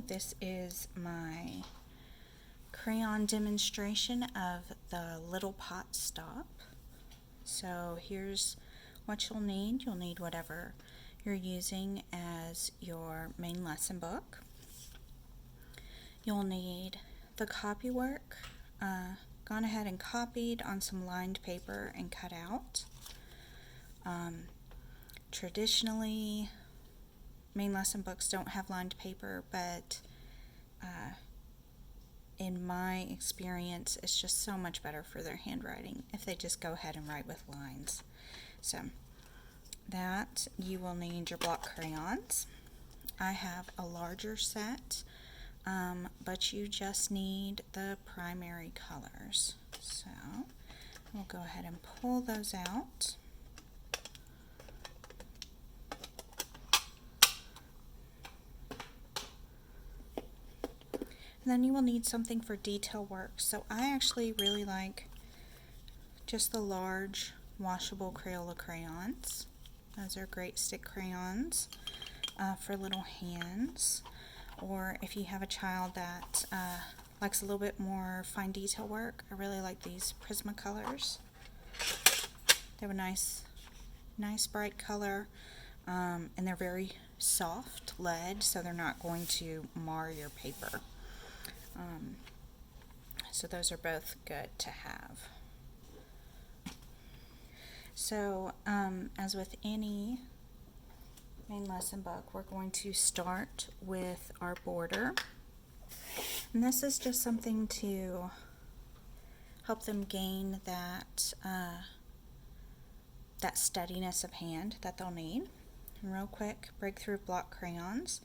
This is my crayon demonstration of the little pot stop. So here's what you'll need. You'll need whatever you're using as your main lesson book. You'll need the copy work, gone ahead and copied on some lined paper and cut out. Traditionally, main lesson books don't have lined paper, but in my experience, it's just so much better for their handwriting if they just go ahead and write with lines. So that you will need your block crayons. I have a larger set, but you just need the primary colors. So we'll go ahead and pull those out. And then you will need something for detail work. So I actually really like just the large washable Crayola crayons. Those are great stick crayons for little hands. Or if you have a child that likes a little bit more fine detail work, I really like these Prismacolors. They have a nice bright color, and they're very soft lead, so they're not going to mar your paper. So those are both good to have. So as with any main lesson book, we're going to start with our border. And this is just something to help them gain that steadiness of hand that they'll need. And real quick, breakthrough block crayons.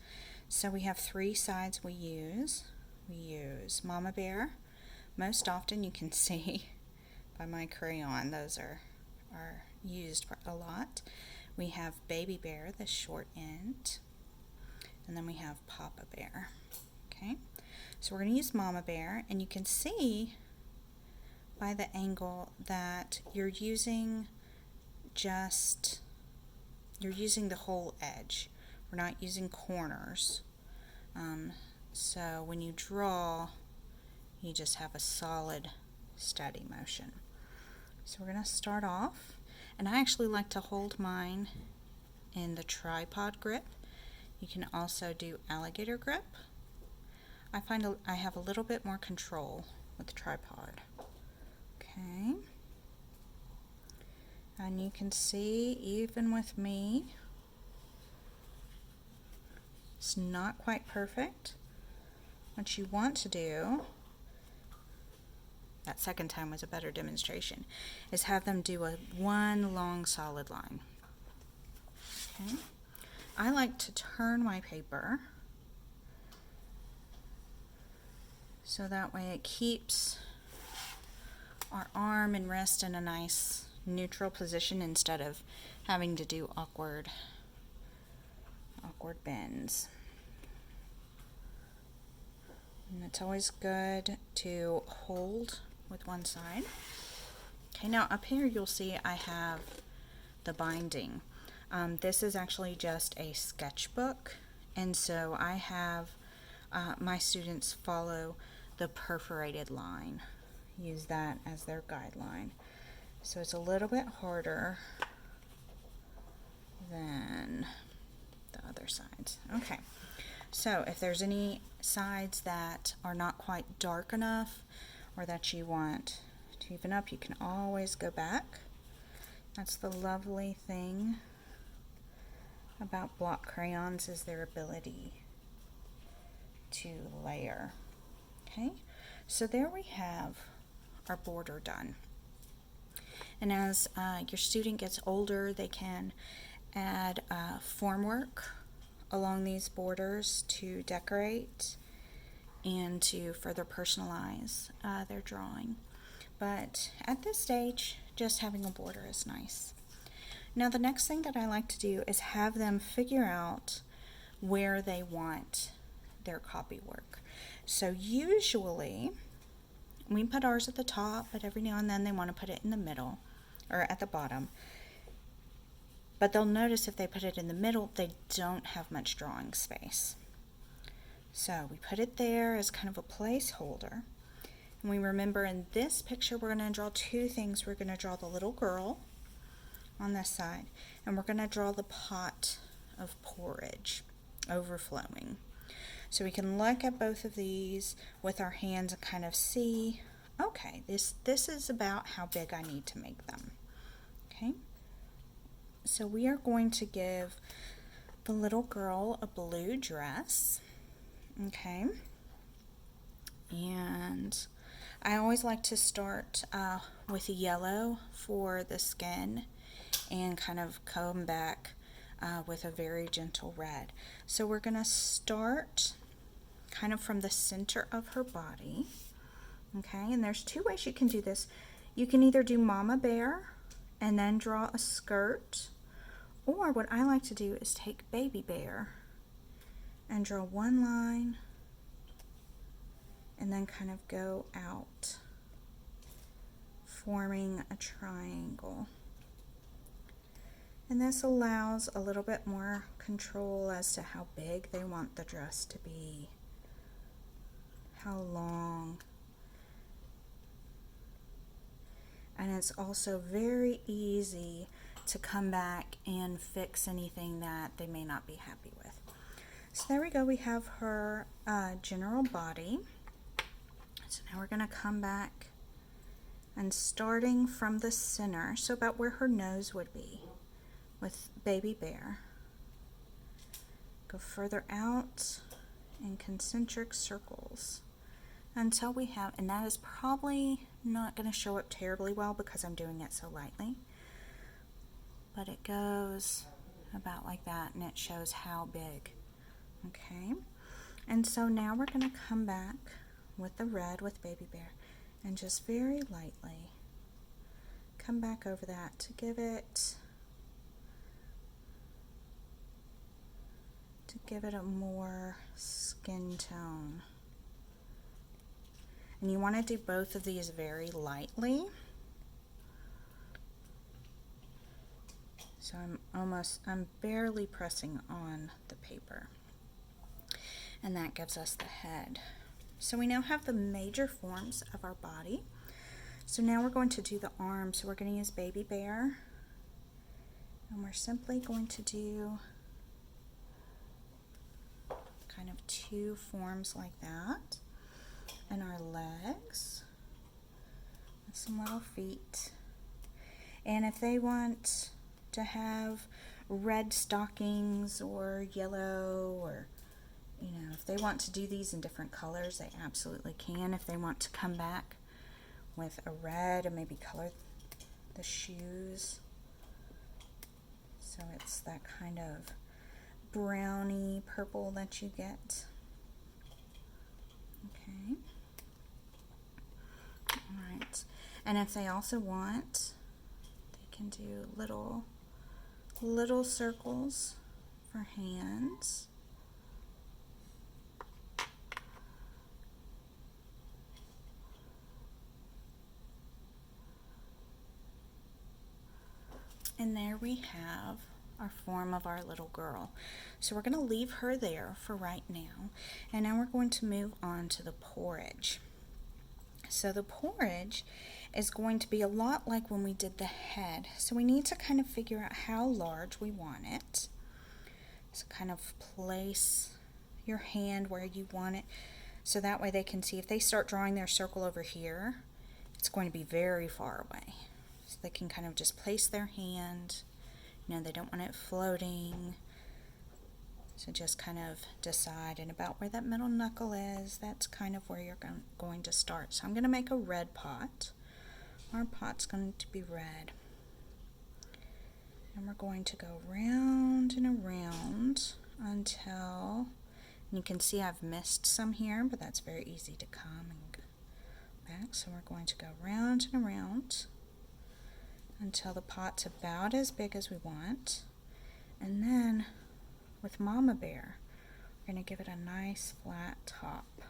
So we have 3 sides we use. We use Mama Bear. Most often you can see by my crayon, those are used a lot. We have Baby Bear, the short end, and then we have Papa Bear. Okay, so we're going to use Mama Bear, and you can see by the angle that you're using the whole edge. We're not using corners. So when you draw, you just have a solid, steady motion. So we're going to start off, and I actually like to hold mine in the tripod grip. You can also do alligator grip. I find I have a little bit more control with the tripod. Okay. And you can see, even with me, it's not quite perfect. What you want to do, that second time was a better demonstration, is have them do one long solid line. Okay. I like to turn my paper so that way it keeps our arm and wrist in a nice neutral position instead of having to do awkward bends. And it's always good to hold with one side. Okay, now up here you'll see I have the binding. This is actually just a sketchbook, and so I have my students follow the perforated line. Use that as their guideline. So it's a little bit harder than the other sides. Okay. So if there's any sides that are not quite dark enough or that you want to even up, you can always go back. That's the lovely thing about block crayons, is their ability to layer. Okay, so there we have our border done. And as your student gets older, they can add formwork along these borders to decorate and to further personalize their drawing. But at this stage, just having a border is nice. Now the next thing that I like to do is have them figure out where they want their copy work. So usually we put ours at the top, but every now and then they want to put it in the middle or at the bottom. But they'll notice if they put it in the middle, they don't have much drawing space. So we put it there as kind of a placeholder. And we remember in this picture we're going to draw two things. We're going to draw the little girl on this side, and we're going to draw the pot of porridge overflowing. So we can look at both of these with our hands and kind of see, okay, this is about how big I need to make them. Okay, so we are going to give the little girl a blue dress. Okay, and I always like to start with yellow for the skin and kind of come back with a very gentle red. So we're going to start kind of from the center of her body. Okay, and there's two ways you can do this. You can either do Mama Bear and then draw a skirt, or what I like to do is take Baby Bear and draw one line and then kind of go out, forming a triangle. And this allows a little bit more control as to how big they want the dress to be, how long. And it's also very easy to come back and fix anything that they may not be happy with. So there we go, we have her general body. So now we're going to come back and starting from the center, so about where her nose would be with Baby Bear, go further out in concentric circles until we have, and that is probably not going to show up terribly well because I'm doing it so lightly, but it goes about like that and it shows how big. Okay, and so now we're going to come back with the red with Baby Bear and just very lightly come back over that to give it a more skin tone. And you want to do both of these very lightly. So I'm barely pressing on the paper. And that gives us the head. So we now have the major forms of our body. So now we're going to do the arms. So we're going to use Baby Bear. And we're simply going to do kind of two forms like that. And our legs with some little feet. And if they want to have red stockings or yellow, or if they want to do these in different colors, they absolutely can. If they want to come back with a red and maybe color the shoes so it's that kind of browny purple that you get. Okay. Alright, and if they also want, they can do little circles for hands. And there we have our form of our little girl. So we're going to leave her there for right now. And now we're going to move on to the porridge. So the porridge is going to be a lot like when we did the head. So we need to kind of figure out how large we want it. So kind of place your hand where you want it, so that way they can see. If they start drawing their circle over here, it's going to be very far away. So they can kind of just place their hand. They don't want it floating. So just kind of decide, and about where that middle knuckle is, that's kind of where you're going to start. So I'm going to make a red pot. Our pot's going to be red. And we're going to go round and around until, and you can see I've missed some here, but that's very easy to come and go back. So we're going to go round and around until the pot's about as big as we want. And then with Mama Bear, we're going to give it a nice flat top.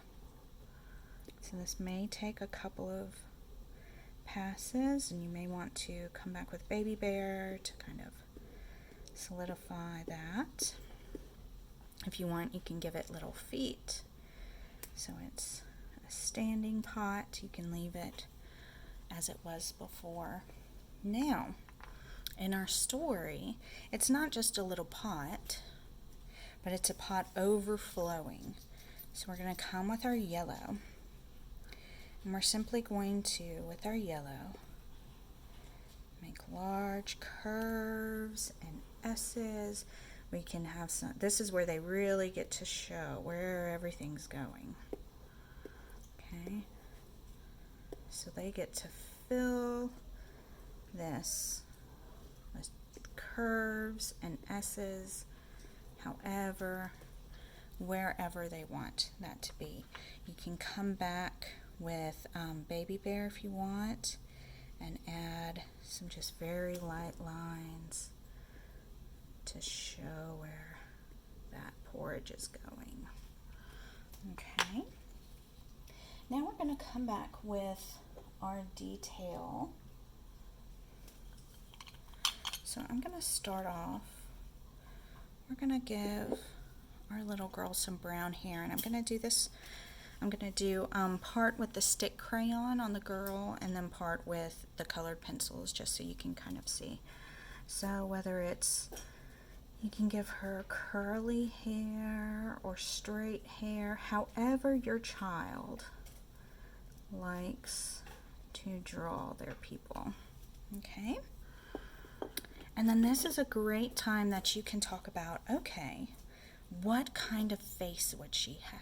So this may take a couple of passes, and you may want to come back with Baby Bear to kind of solidify that. If you want, you can give it little feet So it's a standing pot. You can leave it as it was before. Now, in our story, it's not just a little pot, but it's a pot overflowing. So we're going to come with our yellow, and we're simply going to, with our yellow, make large curves and S's. We can have some, this is where they really get to show where everything's going. Okay, so they get to fill this with curves and S's, however, wherever they want that to be. You can come back with baby bear if you want, and add some just very light lines to show where that porridge is going. Okay, now we're going to come back with our detail. So I'm going to start off, we're going to give our little girl some brown hair, and I'm going to do this, I'm going to do part with the stick crayon on the girl and then part with the colored pencils, just so you can kind of see. So whether it's, you can give her curly hair or straight hair, however your child likes to draw their people. Okay? And then this is a great time that you can talk about, okay, what kind of face would she have?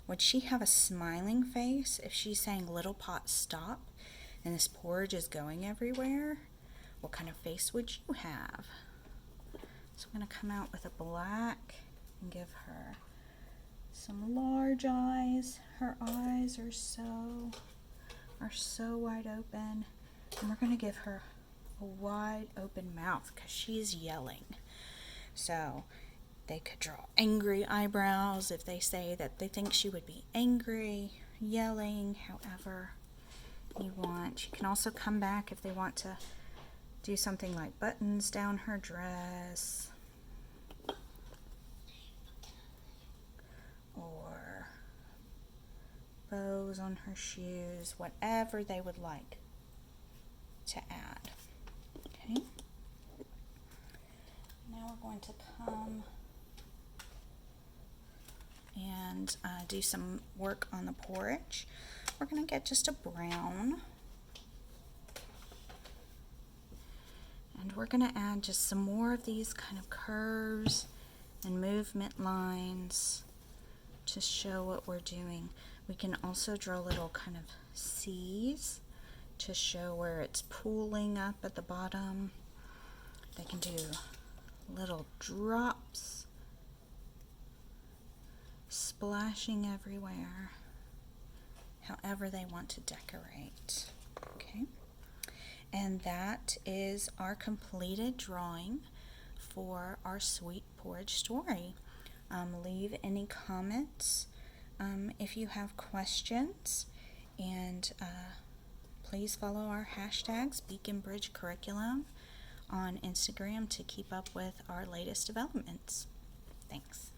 Would she have a smiling face if she's saying, little pot, stop, and this porridge is going everywhere? What kind of face would you have? So I'm going to come out with a black and give her some large eyes. Her eyes are so wide open, and we're going to give her a wide open mouth because she's yelling. So they could draw angry eyebrows if they say that they think she would be angry, yelling, however you want. You can also come back if they want to do something like buttons down her dress, or bows on her shoes, whatever they would like to add. Okay. Now we're going to come and do some work on the porridge. We're going to get just a brown, and we're going to add just some more of these kind of curves and movement lines to show what we're doing. We can also draw little kind of C's to show where it's pooling up at the bottom. They can do little drops splashing everywhere, however they want to decorate. Okay, and that is our completed drawing for our sweet porridge story. Leave any comments if you have questions, and please follow our hashtags Beacon Bridge Curriculum on Instagram to keep up with our latest developments. Thanks.